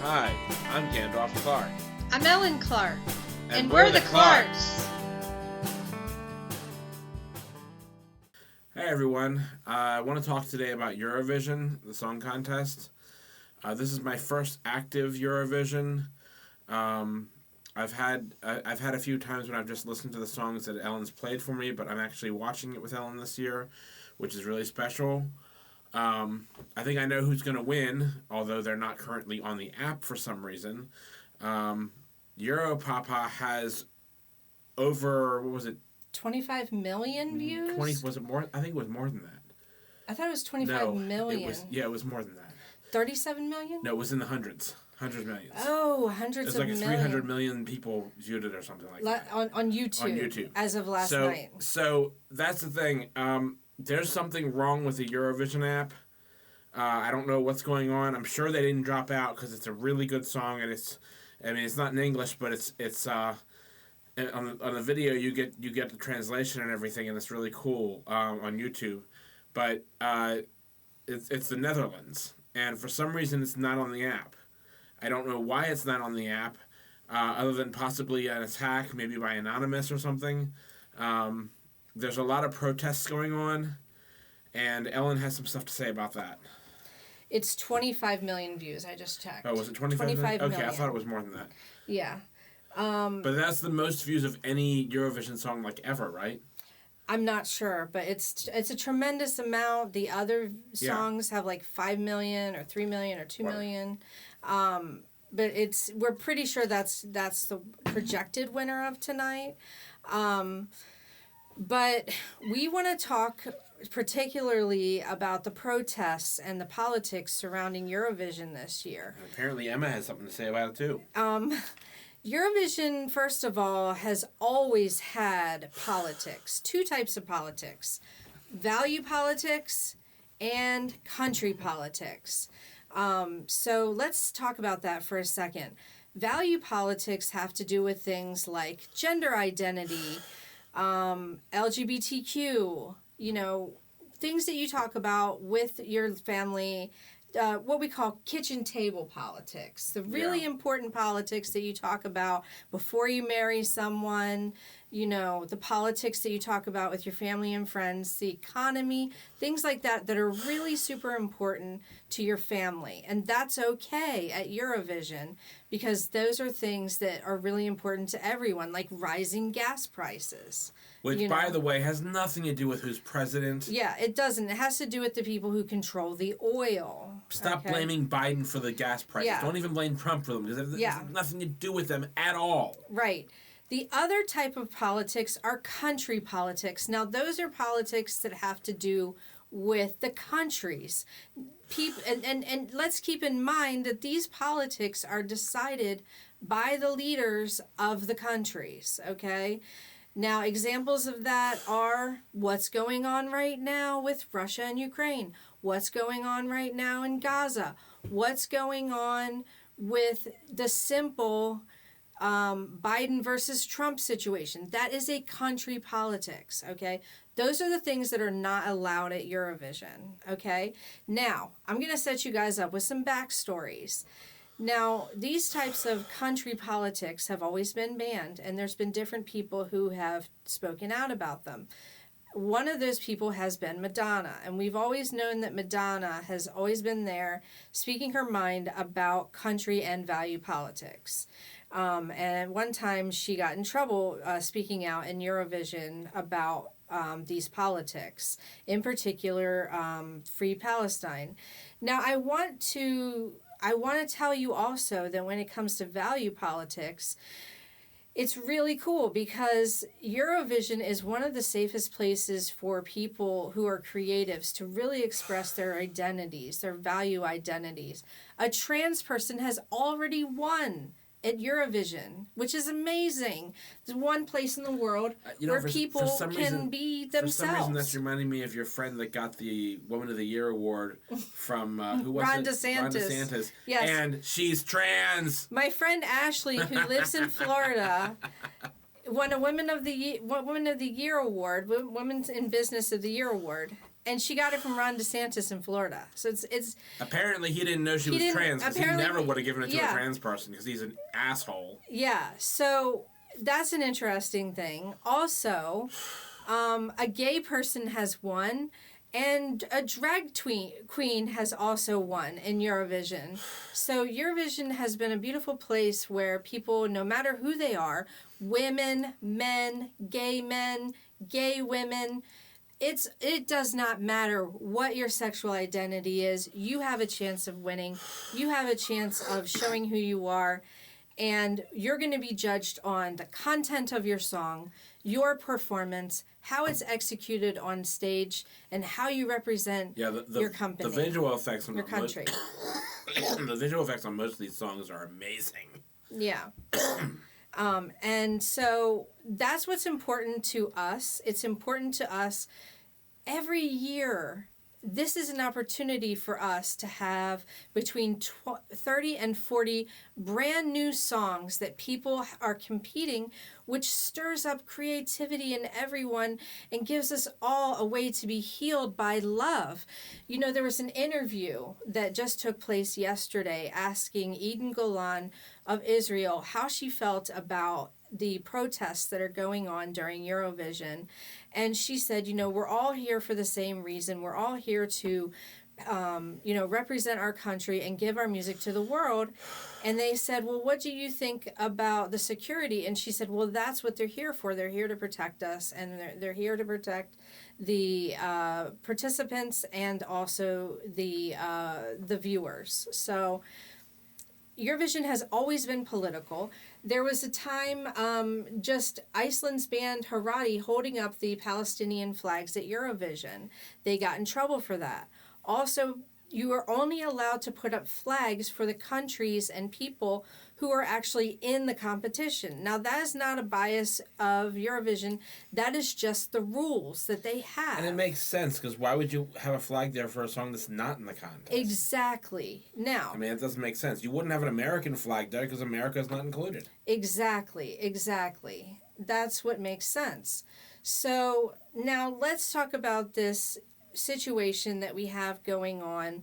Hi, I'm Gandalf Clark. I'm Ellen Clark. And we're the Clarks. Hey everyone, I want to talk today about Eurovision, the song contest. This is my first active Eurovision. I've had a few times when I've just listened to the songs that Ellen's played for me, but I'm actually watching it with Ellen this year, which is really special. I think I know who's going to win, although they're not currently on the app for some reason. Europapa has over, what was it? 25 million views? Was it more? I think it was more than that. I thought it was 25 million. It was more than that. 37 million? No, it was in the hundreds. Hundreds of millions. Oh, hundreds of millions. It was like 300 million people viewed it or something like that. On YouTube. On YouTube. As of last night. So, that's the thing. There's something wrong with the Eurovision app. I don't know what's going on. I'm sure they didn't drop out because it's a really good song, and it's not in English, but it's on the video you get the translation and everything, and it's really cool on YouTube. But it's the Netherlands, and for some reason it's not on the app. I don't know why it's not on the app, other than possibly an attack, maybe by Anonymous or something. There's a lot of protests going on, and Ellen has some stuff to say about that. It's 25 million views, I just checked. Oh, was it 25 million? Okay, I thought it was more than that. Yeah. But that's the most views of any Eurovision song, like, ever, right? I'm not sure, but it's a tremendous amount. The other songs have like 5 million or 3 million or 2 million. But we're pretty sure that's the projected winner of tonight. But we want to talk particularly about the protests and the politics surrounding Eurovision this year. Apparently Emma has something to say about it too. Eurovision, first of all, has always had politics. Two types of politics. Value politics and country politics. So let's talk about that for a second. Value politics have to do with things like gender identity, LGBTQ, things that you talk about with your family, what we call kitchen table politics, the really important politics that you talk about before you marry someone, the politics that you talk about with your family and friends, the economy, things like that are really super important to your family. And that's okay at Eurovision because those are things that are really important to everyone, like rising gas prices. Which, by the way, has nothing to do with who's president. Yeah, it doesn't. It has to do with the people who control the oil. Stop blaming Biden for the gas prices. Yeah. Don't even blame Trump for them because it has nothing to do with them at all. Right. The other type of politics are country politics. Now, those are politics that have to do with the countries. And let's keep in mind that these politics are decided by the leaders of the countries, okay? Now, examples of that are what's going on right now with Russia and Ukraine, what's going on right now in Gaza, what's going on with the simple Biden versus Trump situation. That is a country politics, okay? Those are the things that are not allowed at Eurovision, okay? Now, I'm going to set you guys up with some backstories. Now, these types of country politics have always been banned, and there's been different people who have spoken out about them. One of those people has been Madonna, and we've always known that Madonna has always been there speaking her mind about country and value politics. And at one time, she got in trouble speaking out in Eurovision about these politics, in particular, Free Palestine. Now, I want to tell you also that when it comes to value politics, it's really cool because Eurovision is one of the safest places for people who are creatives to really express their identities, their value identities. A trans person has already won at Eurovision, which is amazing. There's one place in the world where people can be themselves. For some reason, that's reminding me of your friend that got the Woman of the Year award from, who was Ron it? DeSantis. Ron DeSantis. Yes. And she's trans. My friend Ashley, who lives in Florida, won a Woman of the Year award, Women in Business of the Year award. And she got it from Ron DeSantis in Florida. So it's apparently he didn't know she was trans, because he never would have given it to a trans person, because he's an asshole. Yeah, so that's an interesting thing. Also, a gay person has won, and a drag queen has also won in Eurovision. So Eurovision has been a beautiful place where people, no matter who they are, women, men, gay women, it does not matter what your sexual identity is. You have a chance of winning. You have a chance of showing who you are. And you're going to be judged on the content of your song, your performance, how it's executed on stage, and how you represent your company. The visual effects on your country. The visual effects on most of these songs are amazing. Yeah. And so that's what's important to us. It's important to us every year. This is an opportunity for us to have between 30 and 40 brand new songs that people are competing, which stirs up creativity in everyone and gives us all a way to be healed by love. You know, there was an interview that just took place yesterday asking Eden Golan of Israel how she felt about the protests that are going on during Eurovision. And she said, you know, we're all here for the same reason. We're all here to, represent our country and give our music to the world. And they said, well, what do you think about the security? And she said, well, that's what they're here for. They're here to protect us, and they're here to protect the participants and also the viewers. So Eurovision has always been political. There was a time just Iceland's band Harati holding up the Palestinian flags at Eurovision. They got in trouble for that. Also, you are only allowed to put up flags for the countries and people who are actually in the competition. Now, that is not a bias of Eurovision. That is just the rules that they have. And it makes sense, because why would you have a flag there for a song that's not in the contest? Exactly. Now, I mean, it doesn't make sense. You wouldn't have an American flag there because America is not included. Exactly. That's what makes sense. So now let's talk about this situation that we have going on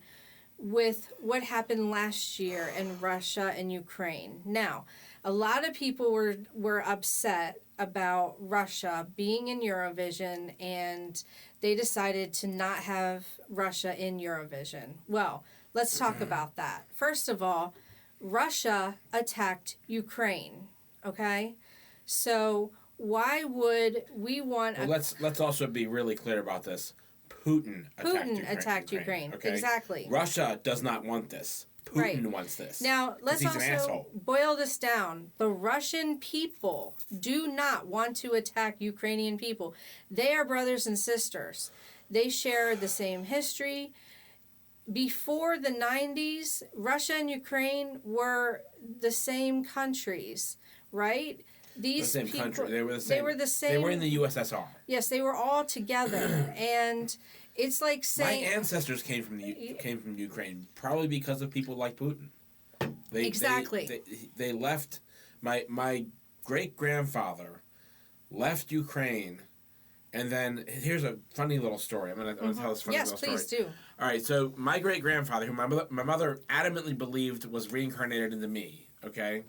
with what happened last year in Russia and Ukraine. Now, a lot of people were upset about Russia being in Eurovision, and they decided to not have Russia in Eurovision. Well, let's talk about that. First of all, Russia attacked Ukraine, okay? So why would we want... let's also be really clear about this. Putin attacked Ukraine. Okay? Exactly. Russia does not want this. Putin wants this. Now, let's also boil this down. The Russian people do not want to attack Ukrainian people. They are brothers and sisters. They share the same history. Before the 90s, Russia and Ukraine were the same countries, right? These same people, country. They were the same. They were the same. They were in the USSR. Yes, they were all together, and it's like saying my ancestors came from Ukraine, probably because of people like Putin. They left. My great grandfather left Ukraine, and then here's a funny little story. I'm gonna tell this funny little story. Yes, please do. All right, so my great grandfather, who my mother adamantly believed was reincarnated into me. Okay.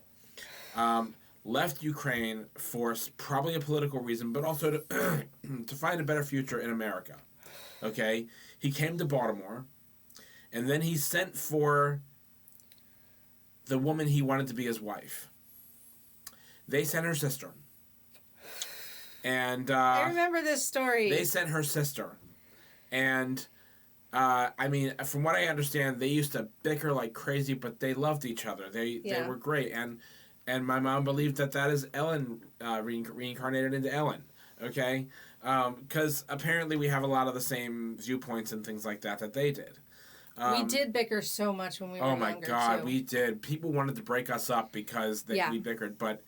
Left Ukraine for probably a political reason, but also to to find a better future in America. Okay? He came to Baltimore, and then he sent for the woman he wanted to be his wife. They sent her sister. And I remember this story. They sent her sister. And I mean, from what I understand, they used to bicker like crazy, but they loved each other. They were great. And my mom believed that is Ellen reincarnated into Ellen, okay? Because apparently we have a lot of the same viewpoints and things like that they did. We did bicker so much when we were younger, oh, my God, too. we did. People wanted to break us up because we bickered. But,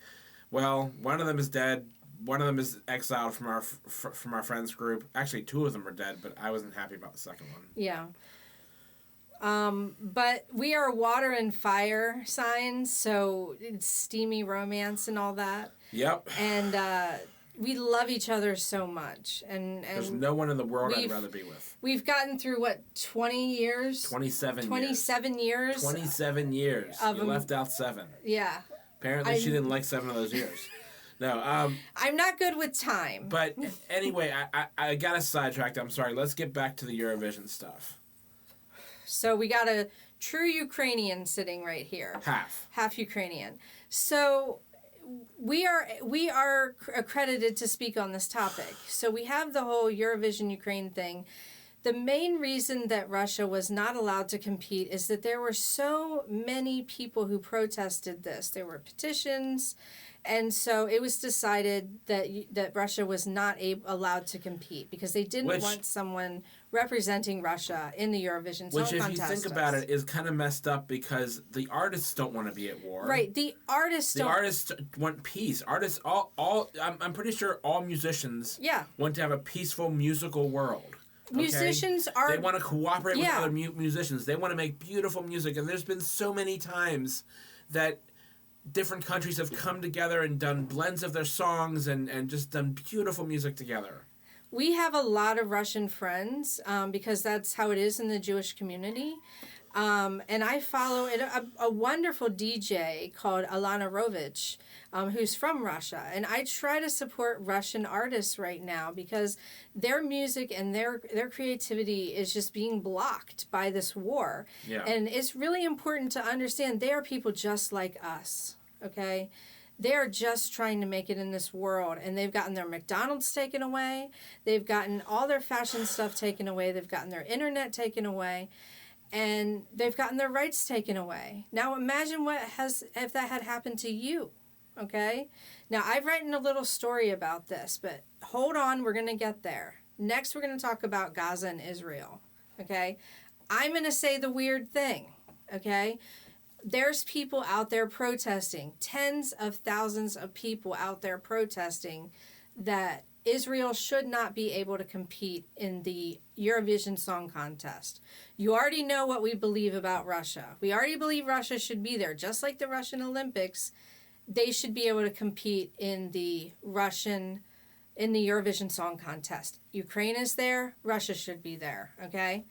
well, one of them is dead. One of them is exiled from our friends group. Actually, two of them are dead, but I wasn't happy about the second one. Yeah. But we are water and fire signs, so it's steamy romance and all that. Yep. And we love each other so much, and There's no one in the world I'd we've- rather be with. we've gotten through what 20 years, 27 years. 27 years. Of You a- left out 7. Yeah, Apparently, she didn't like 7 of those years. No, I'm not good with time. but anyway, I got us sidetracked. I'm sorry. Let's get back to the Eurovision stuff. So we got a true Ukrainian sitting right here. Half Ukrainian. So we are accredited to speak on this topic. So we have the whole Eurovision Ukraine thing. The main reason that Russia was not allowed to compete is that there were so many people who protested this. There were petitions, and so it was decided that Russia was not allowed to compete because they didn't want someone representing Russia in the Eurovision Song Contest. Which, if you think about it, is kind of messed up because the artists don't want to be at war. Right, the artists want peace. Artists, I'm pretty sure all musicians want to have a peaceful musical world. Okay? Musicians are... They want to cooperate with other musicians. They want to make beautiful music. And there's been so many times that different countries have come together and done blends of their songs and just done beautiful music together. We have a lot of Russian friends because that's how it is in the Jewish community. And I follow a wonderful DJ called Alana Rovich, who's from Russia. And I try to support Russian artists right now because their music and their creativity is just being blocked by this war. Yeah. And it's really important to understand they are people just like us, okay? They're just trying to make it in this world, and they've gotten their McDonald's taken away. They've gotten all their fashion stuff taken away. They've gotten their internet taken away. And they've gotten their rights taken away. Now imagine if that had happened to you, okay? Now I've written a little story about this, but hold on, we're going to get there. Next we're going to talk about Gaza and Israel, okay? I'm going to say the weird thing, okay? There's people out there protesting, tens of thousands of people out there protesting that Israel should not be able to compete in the Eurovision Song Contest. You already know what we believe about Russia. We already believe Russia should be there. Just like the Russian Olympics, they should be able to compete in the Eurovision Song Contest. Ukraine is there. Russia should be there, okay?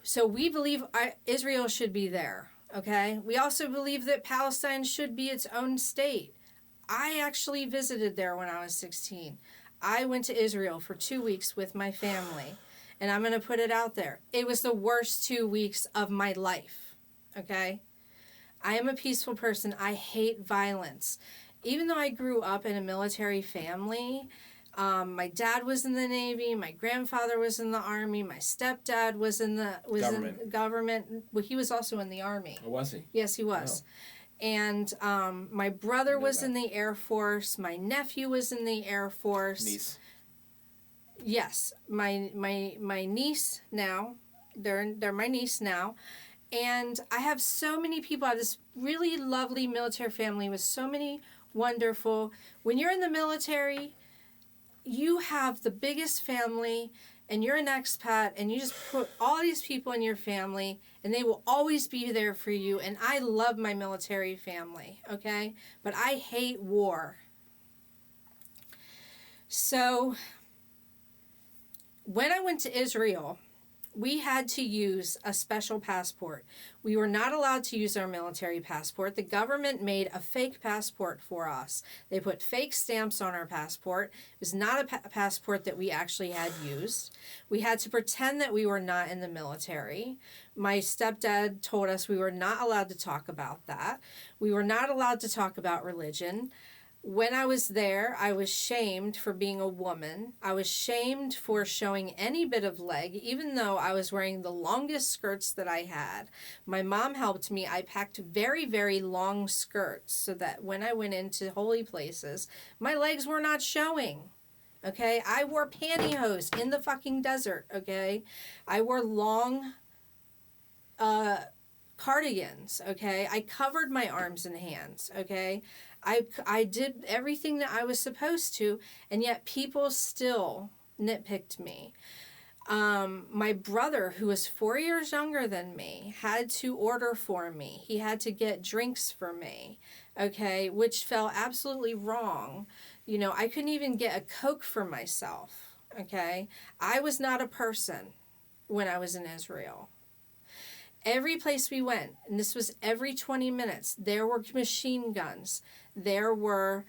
So we believe Israel should be there, okay? We also believe that Palestine should be its own state. I actually visited there when I was 16. I went to Israel for 2 weeks with my family, and I'm going to put it out there. It was the worst 2 weeks of my life, okay? I am a peaceful person. I hate violence. Even though I grew up in a military family, my dad was in the Navy, my grandfather was in the Army, my stepdad was in the government. Well, he was also in the Army. Oh, was he? Yes, he was. Oh. And my brother was in the Air Force. My nephew was in the Air Force. Niece. Yes, my niece now. They're my niece now, and I have so many people. I have this really lovely military family with so many wonderful. When you're in the military, you have the biggest family. And you're an expat, and you just put all these people in your family, and they will always be there for you. And I love my military family, okay? But I hate war. So, when I went to Israel, we had to use a special passport. We were not allowed to use our military passport. The government made a fake passport for us. They put fake stamps on our passport. It was not a passport that we actually had used. We had to pretend that we were not in the military. My stepdad told us we were not allowed to talk about that. We were not allowed to talk about religion. When I was there, I was shamed for being a woman. I was shamed for showing any bit of leg, even though I was wearing the longest skirts that I had. My mom helped me. I packed very, very long skirts so that when I went into holy places, my legs were not showing. Okay? I wore pantyhose in the fucking desert. Okay? I wore long cardigans. Okay? I covered my arms and hands. Okay? I did everything that I was supposed to, and yet people still nitpicked me. My brother, who was 4 years younger than me, had to order for me. He had to get drinks for me, okay, which felt absolutely wrong. You know, I couldn't even get a Coke for myself, okay? I was not a person when I was in Israel. Every place we went, and this was every 20 minutes, there were machine guns. There were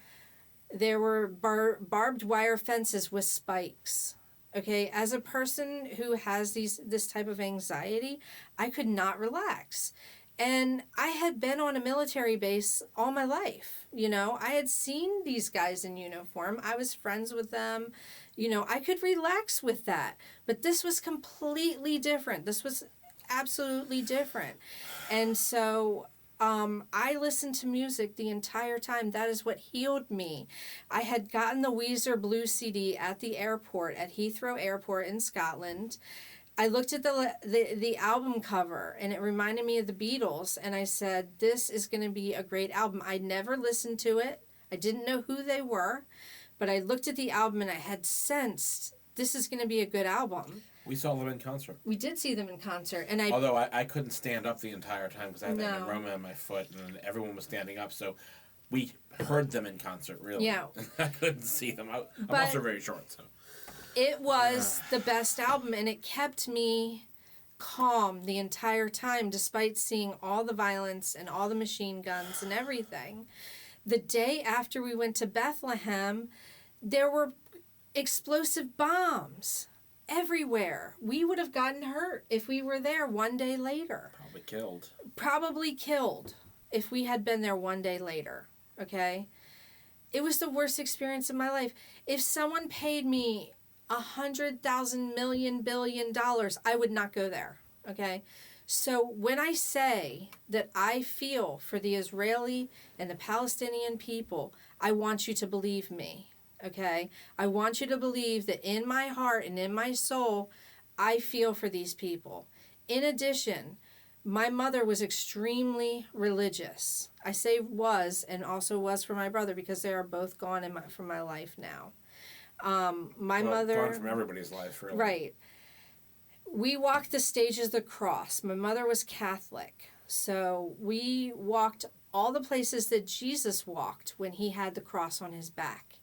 barbed wire fences with spikes. Okay, as a person who has this type of anxiety, I could not relax. And I had been on a military base all my life. You know, I had seen these guys in uniform. I was friends with them. You know, I could relax with that. But this was completely different. This was absolutely different. And so I listened to music the entire time. That is what healed me. I had gotten the Weezer Blue CD at the airport, at Heathrow Airport in Scotland. I looked at the album cover, and it reminded me of the Beatles, and I said, this is going to be a great album. I never listened to it. I didn't know who they were, but I looked at the album, and I had sensed this is going to be a good album. We saw them in concert. We did see them in concert, and although I couldn't stand up the entire time because I had an No. aroma in my foot, and everyone was standing up. So we heard them in concert. Really, Yeah. I couldn't see them. I'm But- also very short, so It was the best album, and it kept me calm the entire time, despite seeing all the violence and all the machine guns and everything. The day after we went to Bethlehem, there were explosive bombs everywhere. We would have gotten hurt if we were there one day later. Probably killed if we had been there one day later, okay? It was the worst experience of my life. If someone paid me $100,000 billion, I would not go there, okay? So when I say that I feel for the Israeli and the Palestinian people, I want you to believe me, okay? I want you to believe that in my heart and in my soul, I feel for these people. In addition, my mother was extremely religious. I say was, and also was for my brother, because they are both gone from my life now. My mother... Gone from everybody's life, really. Right. We walked the stages of the cross. My mother was Catholic. So we walked all the places that Jesus walked when he had the cross on his back.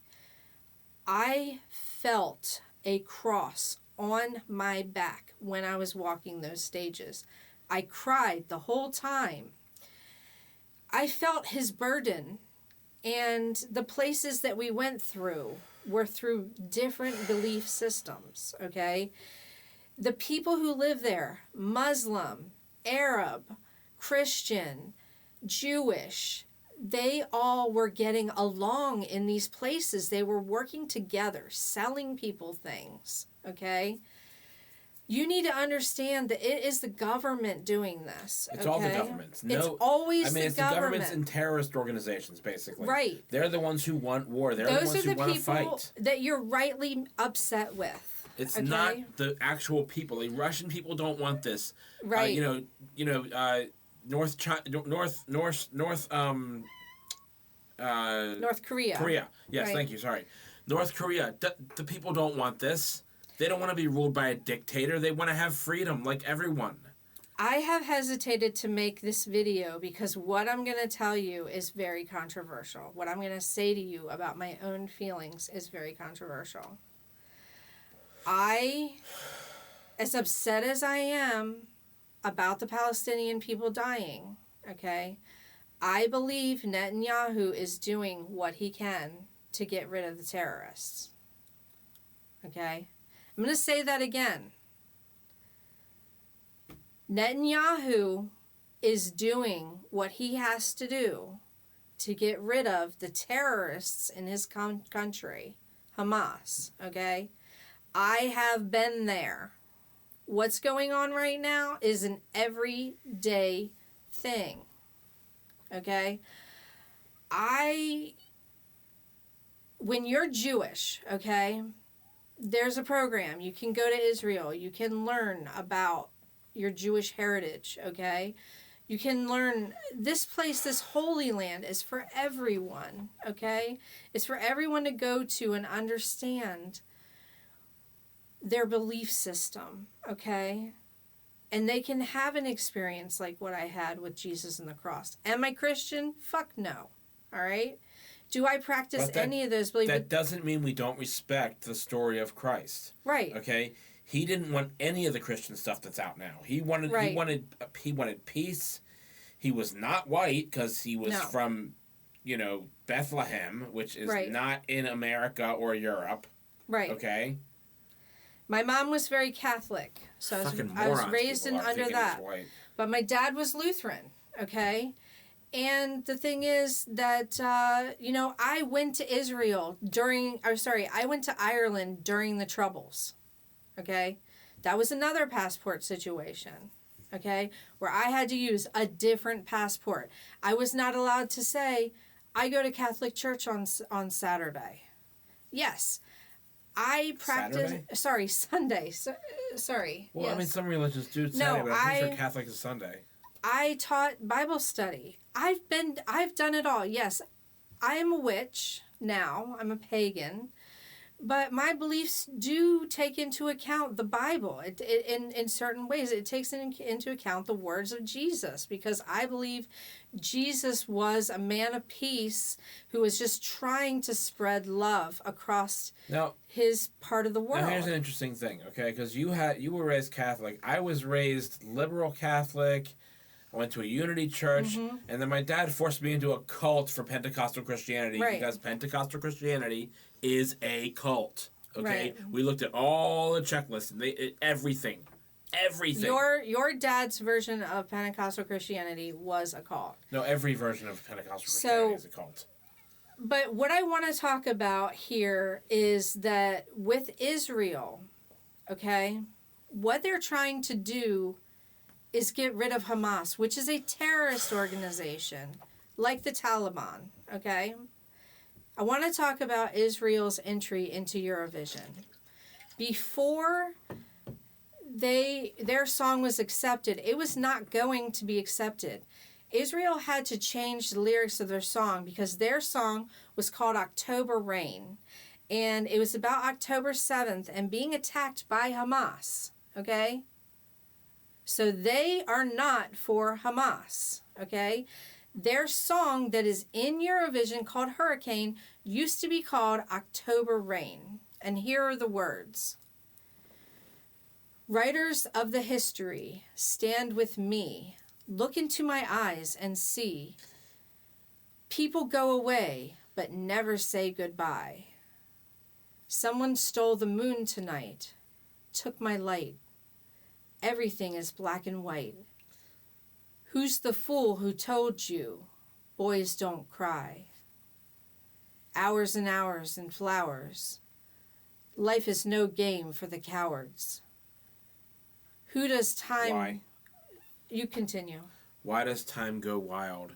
I felt a cross on my back when I was walking those stages. I cried the whole time. I felt his burden, and the places that we went through were through different belief systems, okay? The people who live there, Muslim, Arab, Christian, Jewish, they all were getting along in these places. They were working together, selling people things, okay? You need to understand that it is the government doing this. It's all the governments. It's always the it's government. the governments and terrorist organizations, basically. Right. They're the ones who want war. They're the ones who want to fight. Those are the people that you're rightly upset with. It's not the actual people. The Russian people don't want this. Right. North Korea. Korea. Yes, Right. thank you. Sorry. North Korea. The people don't want this. They don't want to be ruled by a dictator. They want to have freedom like everyone. I have hesitated to make this video because what I'm going to tell you is very controversial. What I'm going to say to you about my own feelings is very controversial. As upset as I am about the Palestinian people dying, okay, I believe Netanyahu is doing what he can to get rid of the terrorists. Okay? I'm going to say that again. Netanyahu is doing what he has to do to get rid of the terrorists in his country, Hamas, okay? I have been there. What's going on right now is an everyday thing, okay? When you're Jewish, okay, there's a program. You can go to Israel. You can learn about your Jewish heritage, okay? You can learn this place, this Holy Land is for everyone, okay? It's for everyone to go to and understand their belief system, okay? And they can have an experience like what I had with Jesus and the cross. Am I Christian? Fuck no. All right? Do I practice any of those beliefs? That doesn't mean we don't respect the story of Christ. Right. Okay? He didn't want any of the Christian stuff that's out now. He wanted peace. He was not white because he was from, Bethlehem, which is not in America or Europe. Right. Okay? My mom was very Catholic, so I was raised under that. But my dad was Lutheran, okay? And the thing is that, I went to I went to Ireland during the Troubles, okay? That was another passport situation, okay? Where I had to use a different passport. I was not allowed to say, I go to Catholic church on Saturday. Yes. I practice. Sunday. Sorry. Well, yes. I mean, some religions do Saturday, but I'm pretty sure Catholic is Sunday. I taught Bible study. I've done it all. Yes, I am a witch now. I'm a pagan, but my beliefs do take into account the Bible. In certain ways, it takes into account the words of Jesus, because I believe Jesus was a man of peace who was just trying to spread love across his part of the world. Now, here's an interesting thing, okay? Because you were raised Catholic. I was raised liberal Catholic. I went to a Unity church, and then my dad forced me into a cult for Pentecostal Christianity because Pentecostal Christianity is a cult. Okay, right. We looked at all the checklists and everything. Your dad's version of Pentecostal Christianity was a cult. No, every version of Pentecostal Christianity is a cult. But what I want to talk about here is that with Israel, okay, what they're trying to do is get rid of Hamas, which is a terrorist organization, like the Taliban, okay? I want to talk about Israel's entry into Eurovision. Before their song was accepted, it was not going to be accepted. Israel had to change the lyrics of their song because their song was called October Rain. And it was about October 7th and being attacked by Hamas, okay? So they are not for Hamas, okay? Their song that is in Eurovision called Hurricane used to be called October Rain. And here are the words. Writers of the history, stand with me. Look into my eyes and see. People go away, but never say goodbye. Someone stole the moon tonight, took my light. Everything is black and white. Who's the fool who told you, boys don't cry? Hours and hours and flowers. Life is no game for the cowards. Who does time... Why? You continue. Why does time go wild?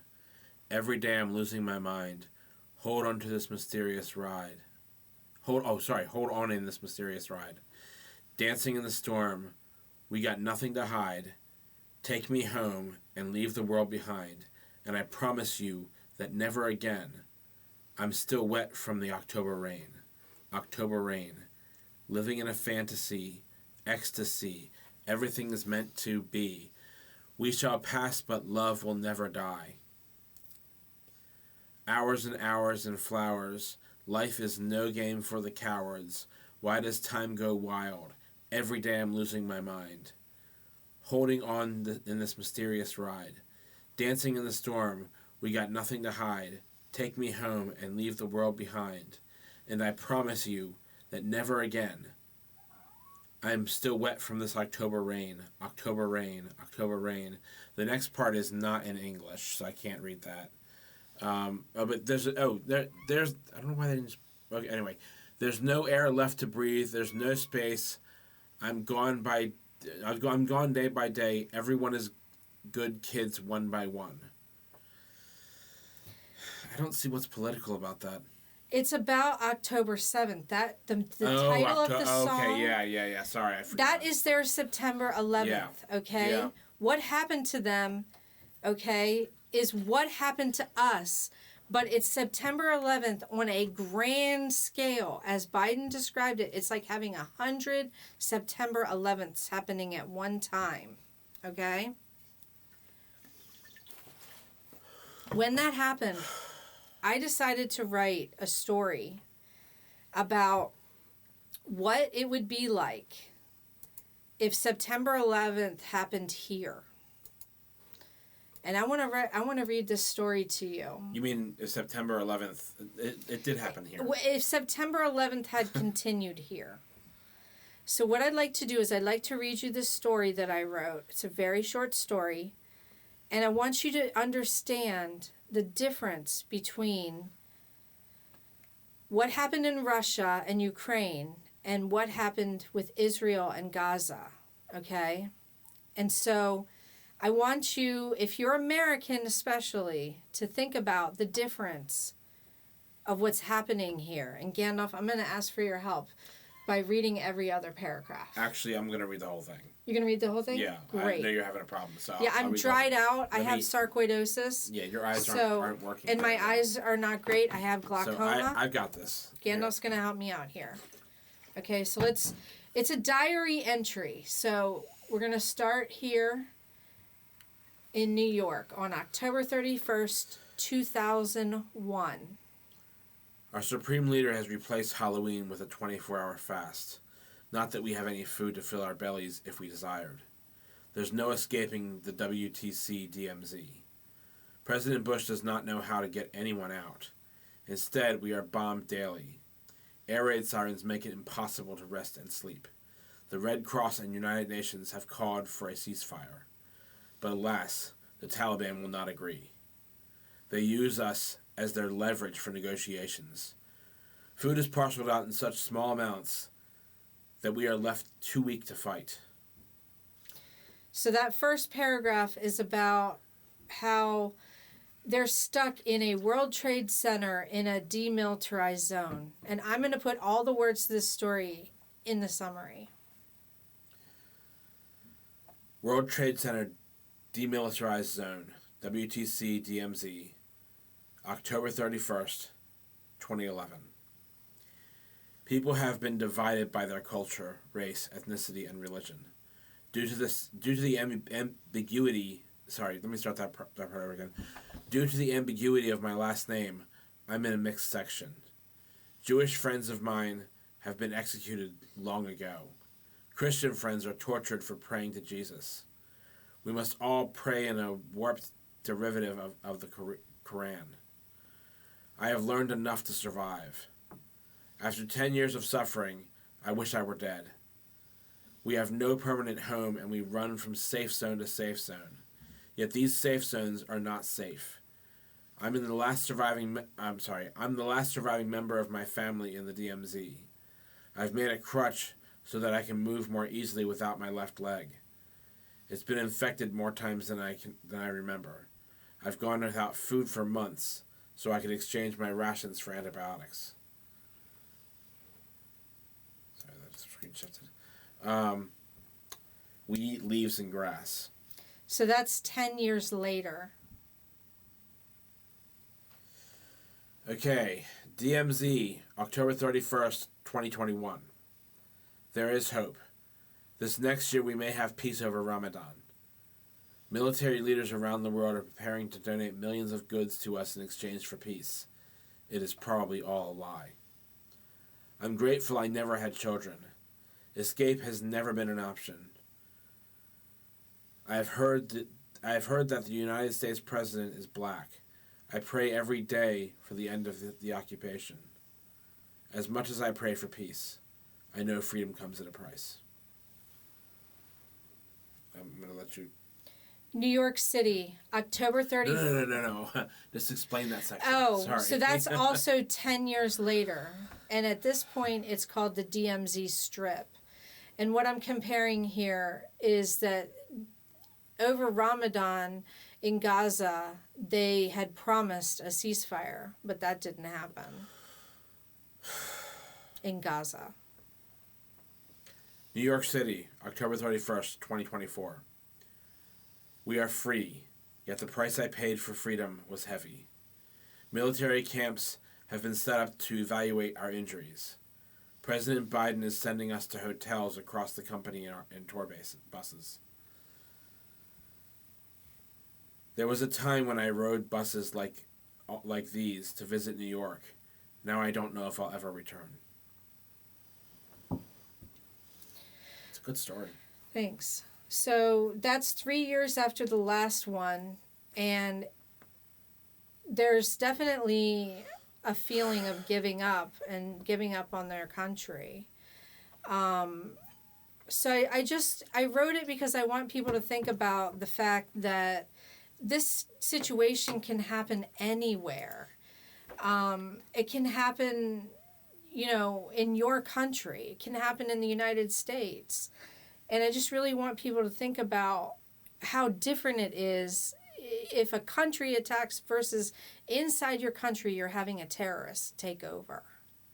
Every day I'm losing my mind. Hold on to this mysterious ride. Hold on in this mysterious ride. Dancing in the storm, we got nothing to hide. Take me home and leave the world behind, and I promise you that never again. I'm still wet from the October rain. October rain. Living in a fantasy, ecstasy, everything is meant to be. We shall pass, but love will never die. Hours and hours and flowers. Life is no game for the cowards. Why does time go wild? Every day I'm losing my mind. Holding on in this mysterious ride. Dancing in the storm, we got nothing to hide. Take me home and leave the world behind. And I promise you that never again. I am still wet from this October rain. October rain. October rain. The next part is not in English, so I can't read that. But there's I don't know why they didn't. Okay, anyway, there's no air left to breathe. There's no space. I'm gone day by day. Everyone is good kids one by one. I don't see what's political about that. It's about October 7th. The title of the song. Okay, yeah. Sorry, I forgot. That is their September 11th, okay? Yeah. What happened to them, okay, is what happened to us But it's September 11th on a grand scale. As Biden described it, it's like having 100 September 11ths happening at one time. Okay? When that happened, I decided to write a story about what it would be like if September 11th happened here. And I want to read this story to you. You mean if September 11th? It did happen here. If September 11th had continued here. So what I'd like to do is I'd like to read you this story that I wrote. It's a very short story. And I want you to understand the difference between what happened in Russia and Ukraine and what happened with Israel and Gaza. Okay? And so I want you, if you're American especially, to think about the difference of what's happening here. And Gandalf, I'm going to ask for your help by reading every other paragraph. Actually, I'm going to read the whole thing. You're going to read the whole thing? Yeah. Great. I know you're having a problem. So yeah, I'm dried out. I have sarcoidosis. Yeah, your eyes aren't working. And my eyes are not great. I have glaucoma. So I've got this. Gandalf's going to help me out here. Okay, so it's a diary entry. So we're going to start here in New York on October 31st, 2001. Our Supreme Leader has replaced Halloween with a 24-hour fast. Not that we have any food to fill our bellies if we desired. There's no escaping the WTC DMZ. President Bush does not know how to get anyone out. Instead, we are bombed daily. Air raid sirens make it impossible to rest and sleep. The Red Cross and United Nations have called for a ceasefire. But alas, the Taliban will not agree. They use us as their leverage for negotiations. Food is parceled out in such small amounts that we are left too weak to fight. So that first paragraph is about how they're stuck in a World Trade Center in a demilitarized zone. And I'm going to put all the words to this story in the summary. World Trade Center Demilitarized Zone, WTC DMZ, October 31st, 2011. People have been divided by their culture, race, ethnicity, and religion. Due to the ambiguity, sorry, let me start that part over again. Due to the ambiguity of my last name, I'm in a mixed section. Jewish friends of mine have been executed long ago. Christian friends are tortured for praying to Jesus. We must all pray in a warped derivative of the Quran. I have learned enough to survive. After 10 years of suffering, I wish I were dead. We have no permanent home and we run from safe zone to safe zone. Yet these safe zones are not safe. I'm the last surviving member of my family in the DMZ. I've made a crutch so that I can move more easily without my left leg. It's been infected more times than I remember. I've gone without food for months, so I could exchange my rations for antibiotics. Sorry, that screen shifted. We eat leaves and grass. So that's 10 years later. Okay, DMZ, October 31st, 2021. There is hope. This next year we may have peace over Ramadan. Military leaders around the world are preparing to donate millions of goods to us in exchange for peace. It is probably all a lie. I'm grateful I never had children. Escape has never been an option. I have heard that the United States president is black. I pray every day for the end of the occupation. As much as I pray for peace, I know freedom comes at a price. I'm going to let you... New York City, October 30th. No. Just explain that section. Oh, sorry. So that's also 10 years later. And at this point, it's called the DMZ Strip. And what I'm comparing here is that over Ramadan in Gaza, they had promised a ceasefire, but that didn't happen in Gaza. New York City, October 31st, 2024. We are free, yet the price I paid for freedom was heavy. Military camps have been set up to evaluate our injuries. President Biden is sending us to hotels across the company in tour buses. There was a time when I rode buses like these to visit New York. Now I don't know if I'll ever return. It's a good story. Thanks. So that's 3 years after the last one, and there's definitely a feeling of giving up on their country. So I wrote it because I want people to think about the fact that this situation can happen anywhere. It can happen, in your country. It can happen in the United States. And I just really want people to think about how different it is if a country attacks versus inside your country you're having a terrorist take over.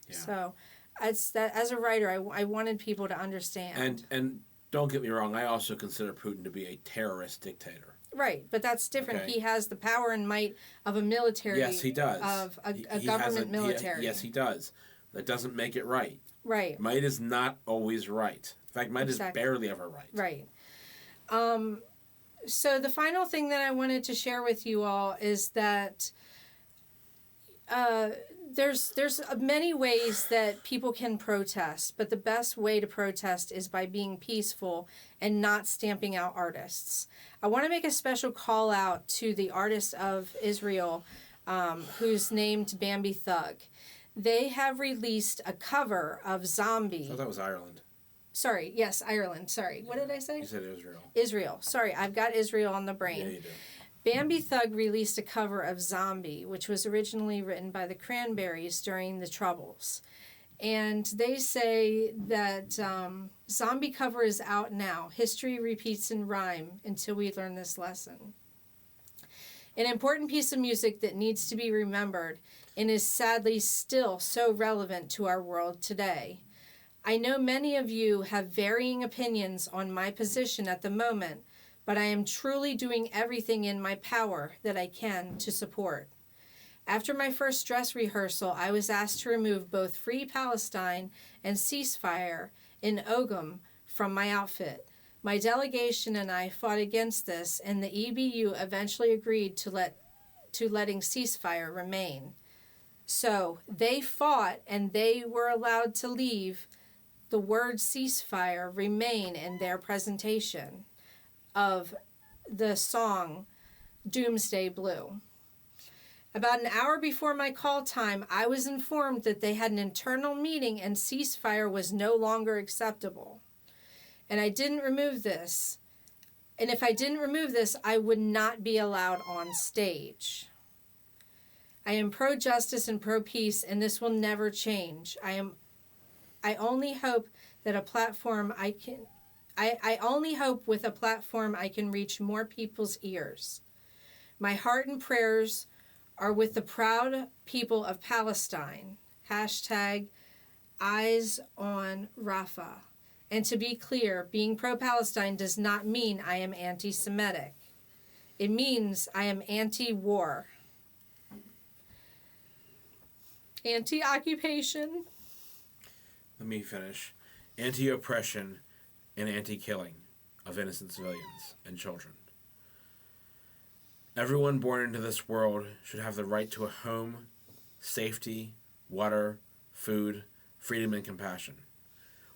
Yeah. So as a writer, I wanted people to understand. And don't get me wrong, I also consider Putin to be a terrorist dictator. Right, but that's different. Okay. He has the power and might of a military. Yes, he does. Of a government military. Yes, he does. That doesn't make it right. Right. Might is not always right. In fact, might is barely ever right. Right. So the final thing that I wanted to share with you all is that there's many ways that people can protest, but the best way to protest is by being peaceful and not stamping out artists. I want to make a special call out to the artist of Israel, who's named Bambi Thug. They have released a cover of Zombie. I thought that was Ireland. Sorry, yes, Ireland. Sorry, what did I say? You said Israel. Israel. Sorry, I've got Israel on the brain. Yeah, you do. Bambi Thug released a cover of Zombie, which was originally written by the Cranberries during the Troubles. And they say that Zombie cover is out now. History repeats in rhyme until we learn this lesson. An important piece of music that needs to be remembered and is sadly still so relevant to our world today. I know many of you have varying opinions on my position at the moment, but I am truly doing everything in my power that I can to support. After my first dress rehearsal, I was asked to remove both Free Palestine and Ceasefire in Ogham from my outfit. My delegation and I fought against this, and the EBU eventually agreed to letting Ceasefire remain. So they fought, and they were allowed to leave the word ceasefire remain in their presentation of the song Doomsday Blue. About an hour before my call time, I was informed that they had an internal meeting and ceasefire was no longer acceptable. And I didn't remove this. And if I didn't remove this, I would not be allowed on stage. I am pro-justice and pro-peace, and this will never change. I only hope that I only hope with a platform I can reach more people's ears. My heart and prayers are with the proud people of Palestine. # Eyes on Rafah. And to be clear, being pro-Palestine does not mean I am anti-Semitic. It means I am anti-war, anti-occupation. Let me finish. Anti-oppression and anti-killing of innocent civilians and children. Everyone born into this world should have the right to a home, safety, water, food, freedom, and compassion.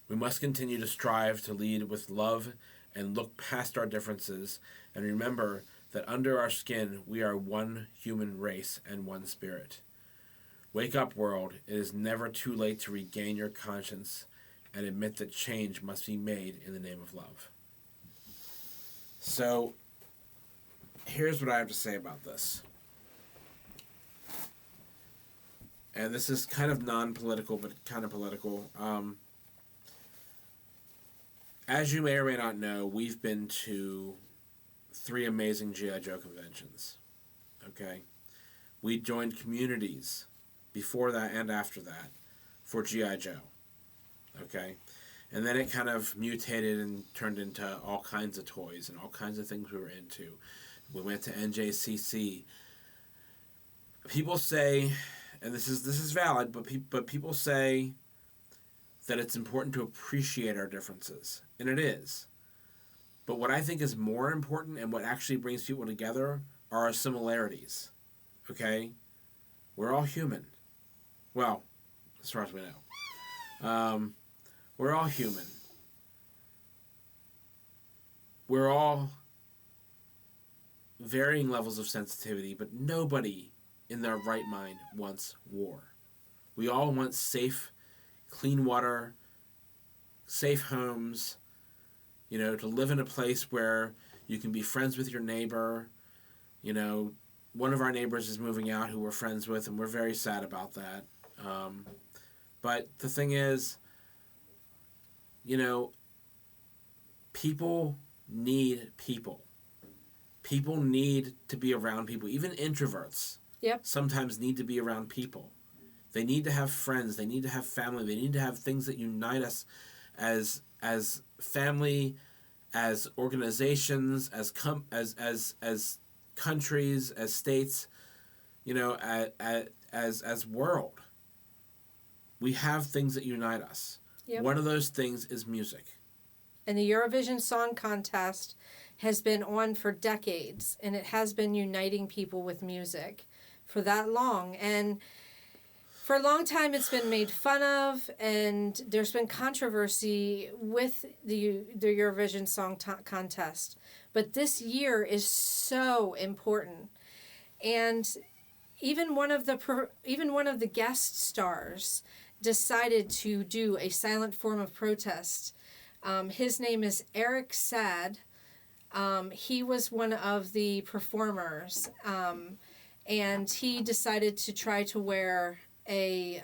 We must continue to strive to lead with love and look past our differences and remember that under our skin we are one human race and one spirit. Wake up, world. It is never too late to regain your conscience and admit that change must be made in the name of love. So, here's what I have to say about this. And this is kind of non-political, but kind of political. As you may or may not know, we've been to 3 amazing G.I. Joe conventions. Okay? We joined communities before that and after that for G.I. Joe. Okay? And then it kind of mutated and turned into all kinds of toys and all kinds of things we were into. We went to NJCC. people say, and this is valid, but people say that it's important to appreciate our differences, and it is. But what I think is more important and what actually brings people together are our similarities. Okay? We're all human. Well, as far as we know. We're all human. We're all varying levels of sensitivity, but nobody in their right mind wants war. We all want safe, clean water, safe homes, to live in a place where you can be friends with your neighbor. One of our neighbors is moving out who we're friends with, and we're very sad about that. But the thing is, people need people. People need to be around people. Even introverts sometimes need to be around people. They need to have friends. They need to have family. They need to have things that unite us as family, as organizations, as countries, as states, as world. We have things that unite us. Yep. One of those things is music. And the Eurovision Song Contest has been on for decades, and it has been uniting people with music for that long. And for a long time, it's been made fun of, and there's been controversy with the Eurovision Song Contest. But this year is so important, and even one of the guest stars decided to do a silent form of protest. His name is Eric Saad. He was one of the performers, and he decided to try to wear a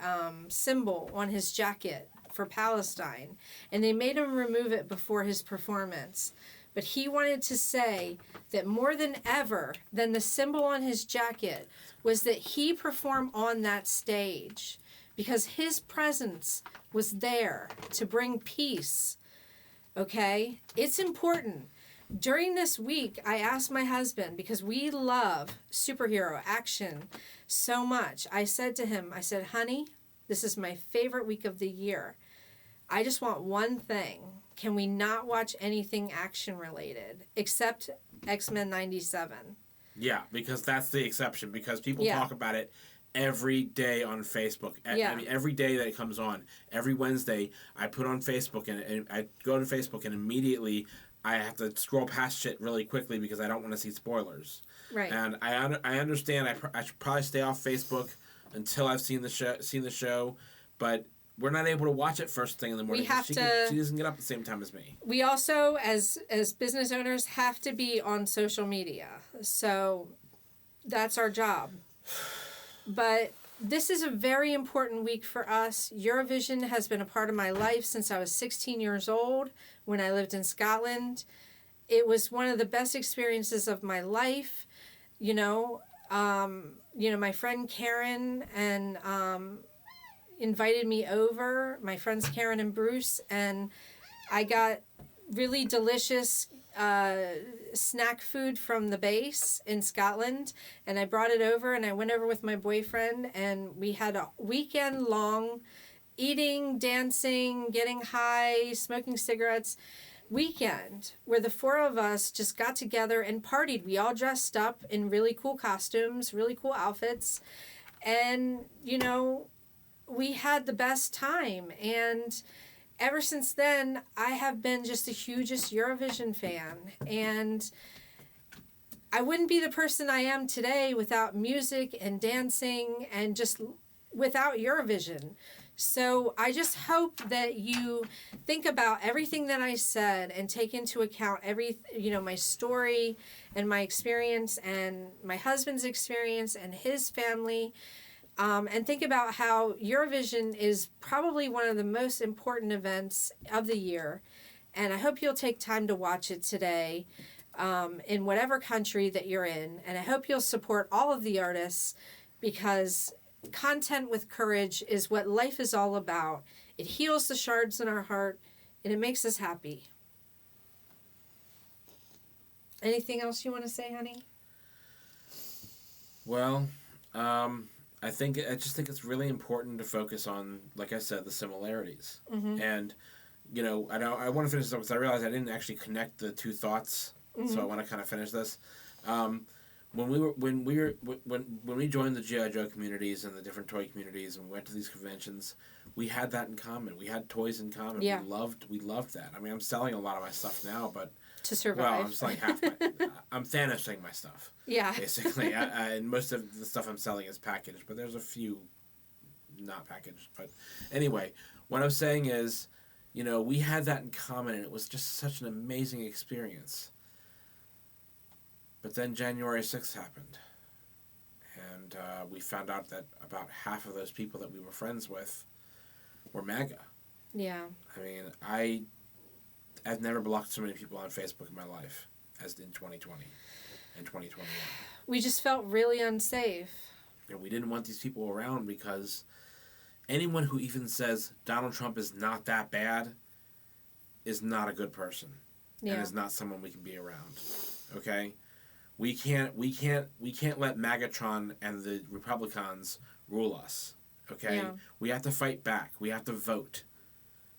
symbol on his jacket for Palestine, and they made him remove it before his performance. But he wanted to say that more than ever than the symbol on his jacket was that he performed on that stage because his presence was there to bring peace. Okay? It's important. During this week, I asked my husband, because we love superhero action so much, I said to him, honey, this is my favorite week of the year. I just want one thing. Can we not watch anything action related except X-Men 97? Yeah, because that's the exception, because people talk about it every day on Facebook. I mean, every day that it comes on, every Wednesday, I put on Facebook and I go to Facebook and immediately I have to scroll past shit really quickly because I don't want to see spoilers. Right. And I understand I should probably stay off Facebook until I've seen the show, but we're not able to watch it first thing in the morning. She doesn't get up at the same time as me. We also, as business owners, have to be on social media. So that's our job. But this is a very important week for us. Eurovision has been a part of my life since I was 16 years old when I lived in Scotland. It was one of the best experiences of my life. My friend Karen and invited me over, my friends Karen and Bruce, and I got really delicious snack food from the base in Scotland, and I brought it over, and I went over with my boyfriend, and we had a weekend long eating, dancing, getting high, smoking cigarettes weekend where the four of us just got together and partied. We all dressed up in really cool costumes, really cool outfits, and we had the best time. And ever since then, I have been just the hugest Eurovision fan. And I wouldn't be the person I am today without music and dancing and just without Eurovision. So I just hope that you think about everything that I said and take into account my story and my experience and my husband's experience and his family. And think about how Eurovision is probably one of the most important events of the year. And I hope you'll take time to watch it today in whatever country that you're in. And I hope you'll support all of the artists, because content with courage is what life is all about. It heals the shards in our heart, and it makes us happy. Anything else you want to say, honey? Well, I just think it's really important to focus on, like I said, the similarities. Mm-hmm. And, I want to finish this up because I realized I didn't actually connect the two thoughts. Mm-hmm. So I want to kind of finish this. When we joined the G.I. Joe communities and the different toy communities and we went to these conventions, we had that in common. We had toys in common. Yeah. We loved that. I mean, I'm selling a lot of my stuff now, but To survive. well, I'm selling half my. I'm Thanosing my stuff. Yeah. Basically, and most of the stuff I'm selling is packaged, but there's a few not packaged. But anyway, what I'm saying is, we had that in common, and it was just such an amazing experience. But then January 6th happened, and we found out that about half of those people that we were friends with were MAGA. Yeah. I mean, I've never blocked so many people on Facebook in my life as in 2020 and 2021. We just felt really unsafe. And we didn't want these people around because anyone who even says Donald Trump is not that bad is not a good person. Yeah. And is not someone we can be around. Okay? We can't let Magatron and the Republicans rule us. Okay? Yeah. We have to fight back. We have to vote.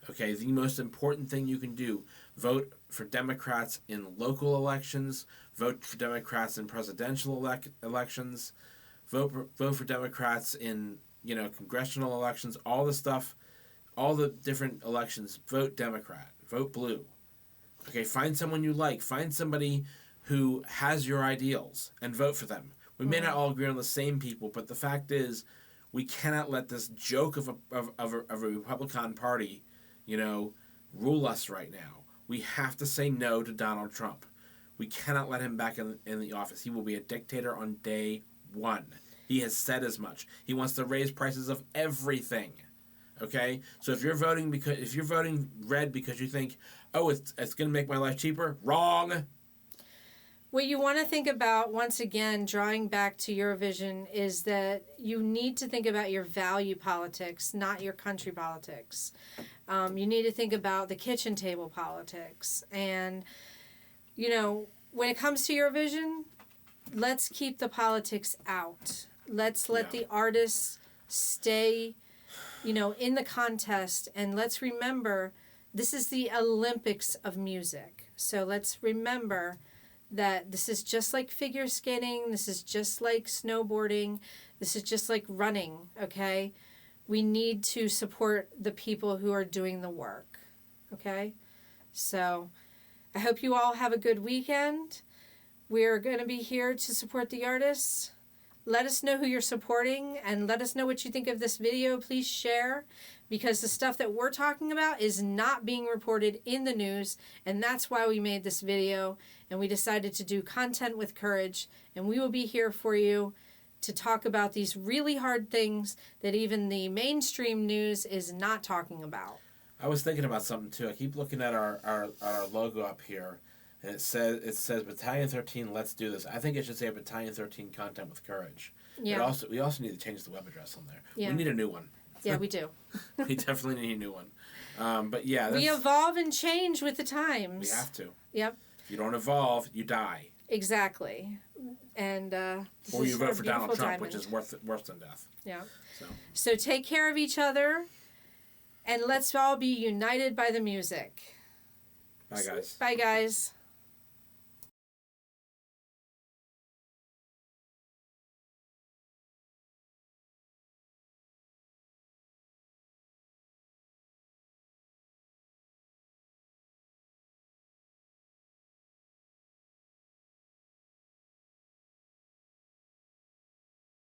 Okay, the most important thing you can do, vote for Democrats in local elections, vote for Democrats in presidential elections, vote for Democrats in, congressional elections, all the stuff, all the different elections, vote Democrat, vote blue. Okay, find someone you like, find somebody who has your ideals and vote for them. We may not all agree on the same people, but the fact is we cannot let this joke of a Republican Party rule us right now. We have to say no to Donald Trump. We cannot let him back in the office. He will be a dictator on day one. He has said as much. He wants to raise prices of everything. Okay? So if you're voting red because you think, oh, it's going to make my life cheaper, wrong. What you want to think about, once again, drawing back to Eurovision, is that you need to think about your value politics, not your country politics. You need to think about the kitchen table politics. And, when it comes to Eurovision, let's keep the politics out. Let's let the artists stay, in the contest. And let's remember, this is the Olympics of music. So let's remember that this is just like figure skating, this is just like snowboarding, this is just like running, okay? We need to support the people who are doing the work, okay? So I hope you all have a good weekend. We're going to be here to support the artists. Let us know who you're supporting and let us know what you think of this video. Please share, because the stuff that we're talking about is not being reported in the news, and that's why we made this video, and we decided to do content with courage, and we will be here for you to talk about these really hard things that even the mainstream news is not talking about. I was thinking about something too. I keep looking at our logo up here, and it says Battalion 13, let's do this. I think it should say Battalion 13 content with courage. Yeah. We also need to change the web address on there. Yeah. We need a new one. Yeah, we do. We definitely need a new one. But yeah, we evolve and change with the times. We have to. Yep. If you don't evolve, you die. Exactly. And or you vote for Donald Trump, which is worse than death. Yeah. So take care of each other, and let's all be united by the music. Bye, guys. Bye, guys.